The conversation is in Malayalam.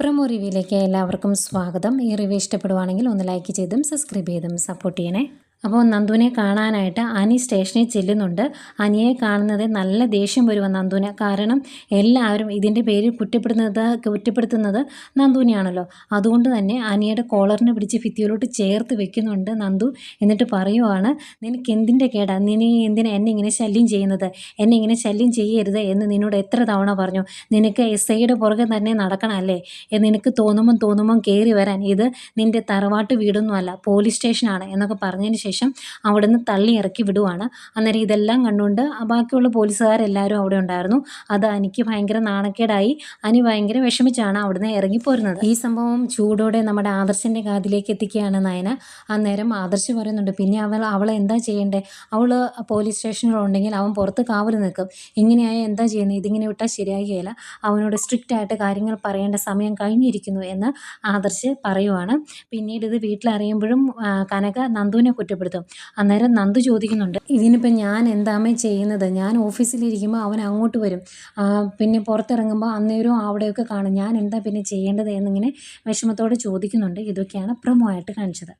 പ്രമോ റിവ്യൂയിലേക്ക് എല്ലാവർക്കും സ്വാഗതം. ഈ റിവ്യൂ ഇഷ്ടപ്പെടുവാണെങ്കിൽ ഒന്ന് ലൈക്ക് ചെയ്തും സബ്സ്ക്രൈബ് ചെയ്തും സപ്പോർട്ട് ചെയ്യണേ. അപ്പോൾ നന്ദുവിനെ കാണാനായിട്ട് അനി സ്റ്റേഷനിൽ ചെല്ലുന്നുണ്ട്. അനിയെ കാണുന്നത് നല്ല ദേഷ്യം വരുവാണ് നന്ദുവിന്. കാരണം എല്ലാവരും ഇതിൻ്റെ പേരിൽ കുറ്റപ്പെടുത്തുന്നത് നന്ദുവിനെയാണല്ലോ. അതുകൊണ്ട് തന്നെ അനിയുടെ കോളറിനെ പിടിച്ച് ഭിത്തിയിലോട്ട് ചേർത്ത് വെക്കുന്നുണ്ട് നന്ദു. എന്നിട്ട് പറയുവാണ്, നിനക്ക് എന്തിൻ്റെ കേടാ, നീ എന്തിനാ എന്നെ ഇങ്ങനെ ശല്യം ചെയ്യുന്നത്, എന്നെ ഇങ്ങനെ ശല്യം ചെയ്യരുത് എന്ന് നിന്നോട് എത്ര തവണ പറഞ്ഞു. നിനക്ക് SIയുടെ പുറകെ തന്നെ നടക്കണമല്ലേ, നിനക്ക് തോന്നുമ്പം കയറി വരാൻ. ഇത് നിൻ്റെ തറവാട്ട് വീടൊന്നുമല്ല, പോലീസ് സ്റ്റേഷനാണ് എന്നൊക്കെ പറഞ്ഞതിന് ശേഷം അവിടുന്ന് തള്ളി ഇറക്കി വിടുവാണ്. അന്നേരം ഇതെല്ലാം കണ്ടുകൊണ്ട് ബാക്കിയുള്ള പോലീസുകാരെല്ലാവരും അവിടെ ഉണ്ടായിരുന്നു. അത് അനിക്ക് ഭയങ്കര നാണക്കേടായി. അനി ഭയങ്കര വിഷമിച്ചാണ് അവിടുന്ന് ഇറങ്ങിപ്പോരുന്നത്. ഈ സംഭവം ചൂടോടെ നമ്മുടെ ആദർശിൻ്റെ കാതിലേക്ക് എത്തിക്കുകയാണ് നയന. അന്നേരം ആദർശ് പറയുന്നുണ്ട്, പിന്നെ അവളെ എന്താ ചെയ്യേണ്ടത്, അവൾ പോലീസ് സ്റ്റേഷനിലുണ്ടെങ്കിൽ അവൻ പുറത്ത് കാവൽ നിൽക്കും. ഇങ്ങനെയായ എന്താ ചെയ്യുന്നത്, ഇതിങ്ങനെ വിട്ടാൽ ശരിയാകുകയില്ല, അവനോട് സ്ട്രിക്റ്റ് ആയിട്ട് കാര്യങ്ങൾ പറയേണ്ട സമയം കഴിഞ്ഞിരിക്കുന്നു എന്ന് ആദർശ് പറയുവാണ്. പിന്നീട് ഇത് വീട്ടിലറിയുമ്പോഴും കനക നന്ദുവിനെ കുറ്റപ്പെടുത്തും. അന്നേരം നന്ദു ചോദിക്കുന്നുണ്ട്, ഇതിനിപ്പോൾ ഞാൻ എന്താമേ ചെയ്യുന്നത്, ഞാൻ ഓഫീസിലിരിക്കുമ്പോൾ അവൻ അങ്ങോട്ട് വരും, പിന്നെ പുറത്തിറങ്ങുമ്പോൾ അന്നേരവും അവിടെയൊക്കെ കാണും, ഞാൻ എന്താ പിന്നെ ചെയ്യേണ്ടത് എന്നിങ്ങനെ വിഷമത്തോടെ ചോദിക്കുന്നുണ്ട്. ഇതൊക്കെയാണ് പ്രമോ ആയിട്ട് കാണിച്ചത്.